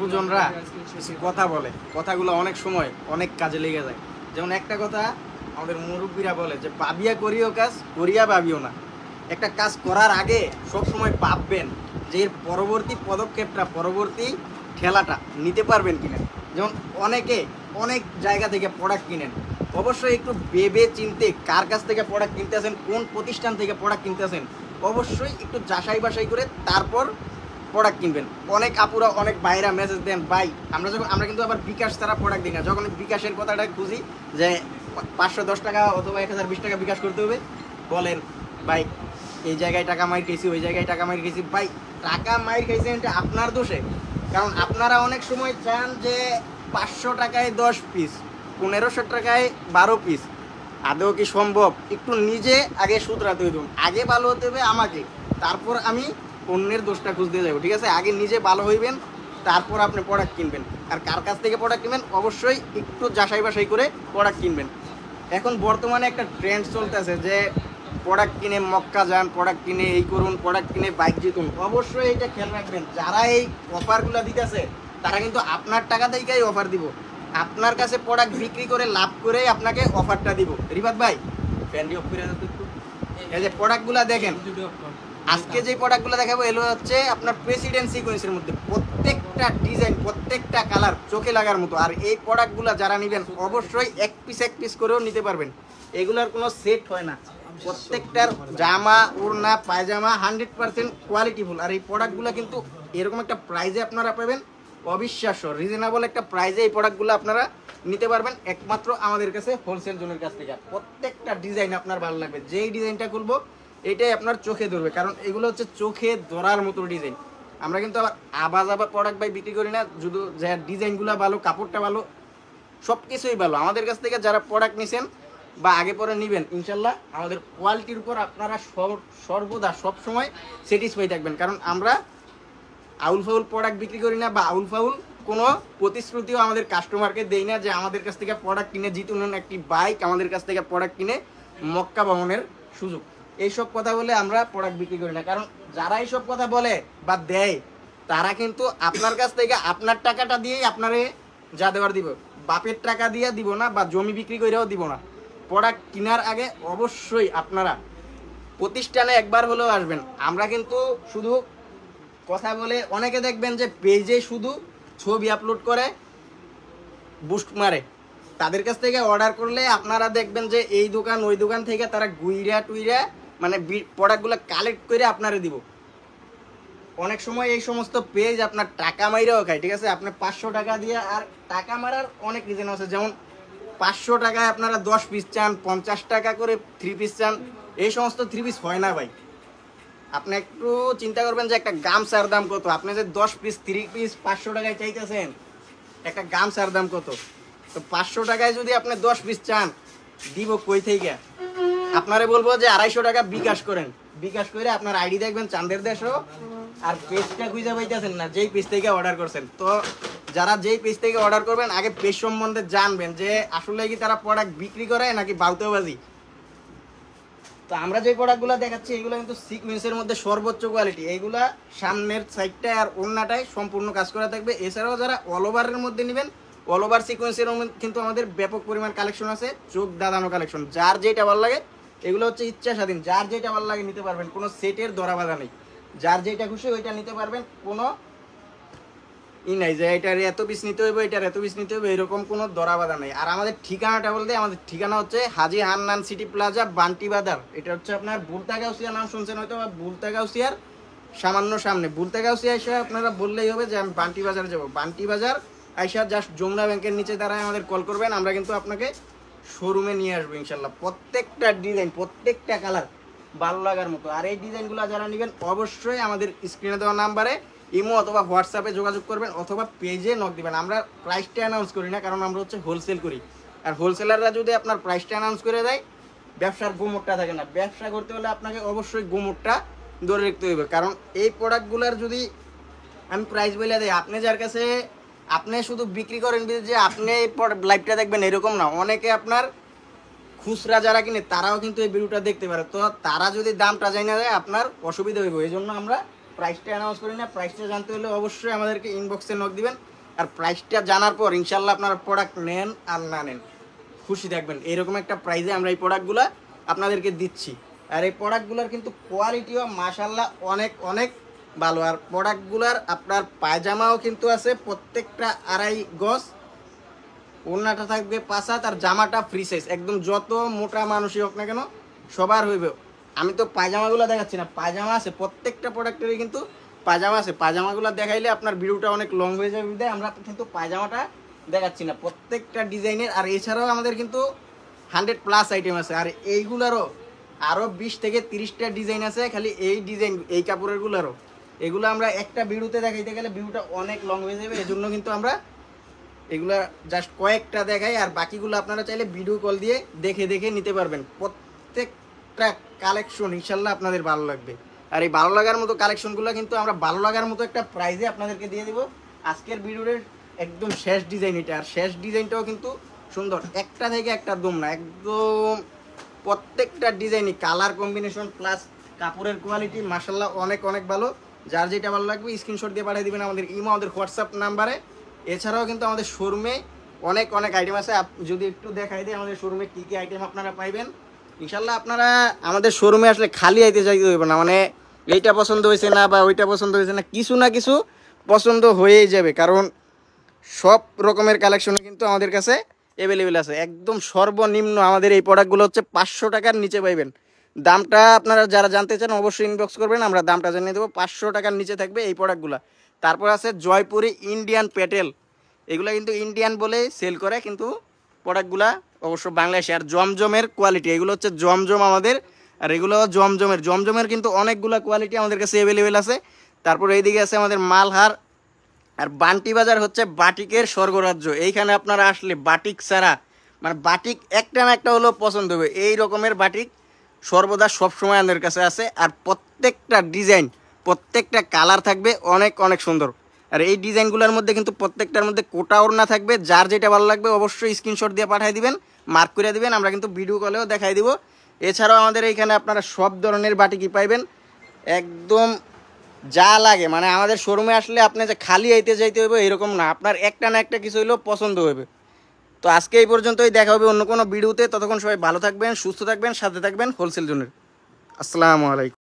গুরুজনরা কিছু কথা বলে, কথাগুলো অনেক সময় অনেক কাজে লেগে যায়। যেমন একটা কথা আমাদের মুরব্বীরা বলে যে ভাবিয়া করিও কাজ, করিয়া ভাবিও না। একটা কাজ করার আগে সব সময় ভাববেন যে এর পরবর্তী পদক্ষেপটা, পরবর্তী ঠেলাটা নিতে পারবেন কিনা। যেমন অনেকে অনেক জায়গা থেকে প্রোডাক্ট কিনেন, অবশ্যই একটু ভেবে চিনতে কার কাছ থেকে প্রোডাক্ট কিনতেছেন, কোন প্রতিষ্ঠান থেকে প্রোডাক্ট কিনতেছেন, অবশ্যই একটু যাচাই বাছাই করে তারপর প্রোডাক্ট কিনবেন। অনেক আপুরা, অনেক ভাইরা মেসেজ দেন, ভাই আমরা কিন্তু আবার বিকাশ ছাড়া প্রোডাক্ট দিই না। যখন বিকাশের কথাটা খুঁজি যে 510 টাকা অথবা 1020 টাকা বিকাশ করতে হবে, বলেন ভাই এই জায়গায় টাকা মাইর খেয়েছি, ওই জায়গায় টাকা মাইর খেয়েছি। ভাই টাকা মাইর খেয়েছেন এটা আপনার দোষে, কারণ আপনারা অনেক সময় চান যে 500 টাকায় 10 পিস, 1500 টাকায় 12 পিস। আদৌ কি সম্ভব? একটু নিজে আগে শুধরাতে হইব, আগে ভালো হতে হবে আমাকে, তারপর আমি অন্যের দোষটা খুঁজতে যাবো। ঠিক আছে, আগে নিজে ভালো হইবেন, তারপর আপনি প্রোডাক্ট কিনবেন। আর কার কাছ থেকে প্রোডাক্ট কিনবেন অবশ্যই একটু যাচাই বাছাই করে প্রোডাক্ট কিনবেন। এখন বর্তমানে একটা ট্রেন্ড চলতেছে যে প্রোডাক্ট কিনে মক্কা যান, প্রোডাক্ট কিনে এই করুন, প্রোডাক্ট কিনে বাইক জিতুন। অবশ্যই এটা খেয়াল রাখবেন, যারা এই অফারগুলো দিতেছে তারা কিন্তু আপনার টাকা থেকেই অফার দিব, আপনার কাছে প্রোডাক্ট বিক্রি করে লাভ করে আপনাকে অফারটা দিব। রিফাত ভাই ফ্যানটি অফ করে একটু, এই যে প্রোডাক্টগুলো দেখেন, আজকে যে প্রোডাক্টগুলো দেখাবো এগুলো হচ্ছে আপনার প্রেসিডেন্ট সিকোয়েন্সের মধ্যে, প্রত্যেকটা ডিজাইন, প্রত্যেকটা কালার চোখে লাগার মতো। আর এই প্রোডাক্টগুলো যারা নেবেন অবশ্যই এক পিস করেও নিতে পারবেন, এগুলোর কোনো সেট হয় না। প্রত্যেকটার জামা, ওড়না, পায়জামা 100% কোয়ালিটিফুল। আর এই প্রোডাক্টগুলো কিন্তু এরকম একটা প্রাইজে আপনারা পাবেন, অবিশ্বাস্য রিজনেবল একটা প্রাইজে এই প্রোডাক্টগুলো আপনারা নিতে পারবেন একমাত্র আমাদের কাছে হোলসেল জোনের কাছ থেকে। প্রত্যেকটা ডিজাইন আপনার ভালো লাগবে, যেই ডিজাইনটা খুলবো এটাই আপনার চোখে ধরবে, কারণ এগুলো হচ্ছে চোখে ধরার মতো ডিজাইন। আমরা কিন্তু আবার আবার প্রোডাক্ট ভাই বিক্রি করি না, শুধু যা ডিজাইনগুলো ভালো, কাপড়টা ভালো, সব কিছুই ভালো। আমাদের কাছ থেকে যারা প্রোডাক্ট নিছেন বা আগে পরে নেবেন, ইনশাল্লাহ আমাদের কোয়ালিটির উপর আপনারা সর্বদা সবসময় স্যাটিসফাই থাকবেন, কারণ আমরা আউল ফাউল প্রোডাক্ট বিক্রি করি না, বা আউল ফাউল কোনো প্রতিশ্রুতিও আমাদের কাস্টমারকে দেই না যে আমাদের কাছ থেকে প্রোডাক্ট কিনে জিতুন একটি বাইক, আমাদের কাছ থেকে প্রোডাক্ট কিনে মক্কা ভ্রমণের সুযোগ। এইসব কথা বলে আমরা প্রোডাক্ট বিক্রি করি না, কারণ যারা এইসব কথা বলে বা দেয় তারা কিন্তু আপনার কাছ থেকে আপনার টাকাটা দিয়েই আপনারে যা দেওয়ার দিব, বাপের টাকা দিয়ে দিব না, বা জমি বিক্রি করেও দিব না। প্রোডাক্ট কেনার আগে অবশ্যই আপনারা প্রতিষ্ঠানে একবার হলেও আসবেন। আমরা কিন্তু শুধু কথা বলে, অনেকে দেখবেন যে পেজে শুধু ছবি আপলোড করে বুস্ট মারে, তাদের কাছ থেকে অর্ডার করলে আপনারা দেখবেন যে এই দোকান ওই দোকান থেকে তারা গুইরা টুইরা মানে প্রোডাক্টগুলো কালেক্ট করে আপনারা দিব। অনেক সময় এই সমস্ত পেজ আপনার টাকা মাইরাও খায়। ঠিক আছে, আপনি 500 টাকা দিয়ে, আর টাকা মারার অনেক রিজন আছে, যেমন 500 টাকায় আপনারা 10 পিস চান, 50 টাকা করে 3 পিস চান, এই সমস্ত 3 পিস হয় না ভাই। আপনি একটু চিন্তা করবেন যে একটা গামছার দাম কত, আপনি যে 10 পিস 3 পিস 500 টাকায় চাইতেছেন, একটা গামছার দাম কত? তো 500 টাকায় যদি আপনি 10 পিস চান, দিব কই থেকে? আপনারে বলবো যে 250 টাকা বিকাশ করেন, বিকাশ করে আপনার আইডি দেখবেন চাঁদের দেশও, আর পেজটা খুঁজে পাইতেছেন না যেই পেজ থেকে অর্ডার করছেন। তো যারা যেই পেজ থেকে অর্ডার করবেন আগে পেজ সম্বন্ধে জানবেন যে আসলে কি তারা প্রোডাক্ট বিক্রি করে নাকি বাউতেবাজি। তো আমরা যে প্রোডাক্টগুলো দেখাচ্ছি এগুলো কিন্তু সিকোয়েন্সের মধ্যে সর্বোচ্চ কোয়ালিটি। এইগুলা সামনের সাইডটা আর ওড়নাটায় সম্পূর্ণ কাজ করা থাকবে। এছাড়াও যারা অল ওভারের মধ্যে নেবেন, অল ওভার সিকোয়েন্সের কিন্তু আমাদের ব্যাপক পরিমাণ কালেকশন আছে, চোখ দাদানো কালেকশন। যার যেটা ভালো লাগে, এগুলো হচ্ছে ইচ্ছা স্বাধীন, যার যেটা ভালো লাগে নিতে পারবেন, কোনো সেটের ধরা বাঁধা নেই, যার যেটা খুশি ওইটা নিতে পারবেন। কোনো নাই যে এটার এত পিস নিতে হইবে, এটার এত পিস নিতে হইবে, এরকম কোনো ধরা বাঁধা নেই। আর আমাদের ঠিকানাটা বলতে, আমাদের ঠিকানা হচ্ছে হাজী হান্নান সিটি প্লাজা, বান্টি বাজার। এটা হচ্ছে আপনার বুলতাগাউসিয়া, নাম শুনছেন হয়তো, বা বুলতাগাউসিয়ার সামান্য সামনে। বুলতাগাউসিয়া এসে আপনারা বললেই হবে যে আমি বান্টি বাজারে যাবো। বান্টি বাজার আইসা জাস্ট যমুনা ব্যাংকের নিচে দাঁড়ায় আমাদের কল করবেন, আমরা কিন্তু আপনাকে শোরুমে নিয়ে আসবো ইনশাল্লাহ। প্রত্যেকটা ডিজাইন, প্রত্যেকটা কালার ভালো লাগার মতো। আর এই ডিজাইনগুলো যারা নেবেন অবশ্যই আমাদের স্ক্রিনে দেওয়া নাম্বারে ইমো অথবা হোয়াটসঅ্যাপে যোগাযোগ করবেন, অথবা পেজে নক দিবেন। আমরা প্রাইসটা অ্যানাউন্স করি না, কারণ আমরা হচ্ছে হোলসেল করি। আর হোলসেলাররা যদি আপনার প্রাইসটা অ্যানাউন্স করে দেয়, ব্যবসার গুমোটটা থাকে না। ব্যবসা করতে হলে আপনাকে অবশ্যই গুমোটটা ধরে রাখতে হবে, কারণ এই প্রোডাক্টগুলোর যদি আমি প্রাইস বলে দিই, আপনি যার কাছে আপনি শুধু বিক্রি করেন যে আপনি লাইভটা দেখবেন এরকম না। অনেকে আপনার খুচরা যারা কিনে তারাও কিন্তু এই ভিডিওটা দেখতে পারে, তো তারা যদি দামটা জানা যায় আপনার অসুবিধা হইব। এই জন্য আমরা প্রাইসটা অ্যানাউন্স করি না। প্রাইসটা জানতে হলে অবশ্যই আমাদেরকে ইনবক্সে নক দিবেন। আর প্রাইসটা জানার পর ইনশাল্লাহ আপনারা প্রোডাক্ট নেন আর না নেন খুশি থাকবেন। এইরকম একটা প্রাইসে আমরা এই প্রোডাক্টগুলো আপনাদেরকে দিচ্ছি। আর এই প্রোডাক্টগুলোর কিন্তু কোয়ালিটিও মাশাল্লাহ অনেক অনেক ভালো। আর প্রোডাক্টগুলোর আপনার পায়জামাও কিন্তু আছে প্রত্যেকটা 2.5 গজ, ওড়নাটা থাকবে 5 হাত, আর জামাটা ফ্রি সাইজ, একদম যত মোটা মানুষই হোক না কেন সবার হইবে। আমি তো পায়জামাগুলো দেখাচ্ছি না, পায়জামা আছে প্রত্যেকটা প্রোডাক্টেরই কিন্তু পায়জামা আছে। পায়জামাগুলো দেখাইলে আপনার ভিডিওটা অনেক লং হয়ে যাবে, বিধায় আমরা কিন্তু পায়জামাটা দেখাচ্ছি না, প্রত্যেকটা ডিজাইনের। আর এছাড়াও আমাদের কিন্তু 100+ আইটেম আছে। আর এইগুলারও আরও 20 থেকে 30টা ডিজাইন আছে, খালি এই ডিজাইন এই কাপড়েরগুলোরও। এগুলো আমরা একটা ভিডিওতে দেখাইতে গেলে ভিডিওটা অনেক লং হয়ে যাবে, এজন্য কিন্তু আমরা এগুলা জাস্ট কয়েকটা দেখাই। আর বাকিগুলো আপনারা চাইলে ভিডিও কল দিয়ে দেখে দেখে নিতে পারবেন। প্রত্যেকটা কালেকশন ইনশাল্লাহ আপনাদের ভালো লাগবে। আর এই ভালো লাগার মতো কালেকশনগুলো কিন্তু আমরা ভালো লাগার মতো একটা প্রাইজে আপনাদেরকে দিয়ে দেবো। আজকের ভিডিওর একদম শেষ ডিজাইন এটা, আর শেষ ডিজাইনটাও কিন্তু সুন্দর, একটা থেকে একটা দম না, একদম প্রত্যেকটা ডিজাইনই কালার কম্বিনেশন প্লাস কাপড়ের কোয়ালিটি মাশাল্লাহ অনেক অনেক ভালো। যার যেটা ভালো লাগবে স্ক্রিনশট দিয়ে পাঠিয়ে দিবেন আমাদের ইমো, আমাদের হোয়াটসঅ্যাপ নাম্বারে। এছাড়াও কিন্তু আমাদের শোরুমে অনেক অনেক আইটেম আছে। যদি একটু দেখাই দিই আমাদের শোরুমে কী কী আইটেম আপনারা পাইবেন। ইনশাল্লাহ আপনারা আমাদের শোরুমে আসলে খালি আইতে চাইতে হইব না, মানে এইটা পছন্দ হয়েছে না বা ওইটা পছন্দ হয়েছে না, কিছু না কিছু পছন্দ হয়েই যাবে। কারণ সব রকমের কালেকশনে কিন্তু আমাদের কাছে অ্যাভেলেবেল আছে। একদম সর্বনিম্ন আমাদের এই প্রোডাক্টগুলো হচ্ছে 500 টাকার নিচে পাইবেন। দামটা আপনারা যারা জানতে চান অবশ্যই ইনবক্স করবেন, আমরা দামটা জানিয়ে দেবো। 500 টাকার নিচে থাকবে এই প্রোডাক্টগুলো। তারপর আছে জয়পুরি ইন্ডিয়ান প্যাটেল, এগুলো কিন্তু ইন্ডিয়ান বলে সেল করে, কিন্তু প্রোডাক্টগুলা অবশ্য বাংলাদেশে। আর জমজমের কোয়ালিটি, এগুলো হচ্ছে জমজম আমাদের, আর এগুলো জমজমের কিন্তু অনেকগুলো কোয়ালিটি আমাদের কাছে অ্যাভেলেবেল আছে। তারপর এইদিকে আছে আমাদের মালহার। আর বান্টি বাজার হচ্ছে বাটিকের স্বর্গরাজ্য। এইখানে আপনারা আসলে বাটিক ছাড়া, মানে বাটিক একটা না একটা হলেও পছন্দ হবে। এই রকমের বাটিক সর্বদা সবসময় আমাদের কাছে আছে। আর প্রত্যেকটা ডিজাইন প্রত্যেকটা কালার থাকবে অনেক অনেক সুন্দর। আর এই ডিজাইনগুলোর মধ্যে কিন্তু প্রত্যেকটার মধ্যে কোটা ওড়না থাকবে। যার যেটা ভালো লাগবে অবশ্যই স্ক্রিনশট দিয়ে পাঠিয়ে দিবেন, মার্ক করে দিবেন, আমরা কিন্তু ভিডিও কলেও দেখাই দিব। এছাড়াও আমাদের এইখানে আপনারা সব ধরনের বাটিকই পাইবেন, একদম যা লাগে। মানে আমাদের শোরুমে আসলে আপনি যে খালি আইতে যাইতে হইবে এরকম না, আপনার একটা না একটা কিছু হইলেও পছন্দ হবে। তো আজকে এই পর্যন্তই, দেখা হবে অন্য কোনো ভিডিওতে। ততক্ষণ সবাই ভালো থাকবেন, সুস্থ থাকবেন, সাথে থাকবেন হোলসেল জোনের। আসসালামু আলাইকুম।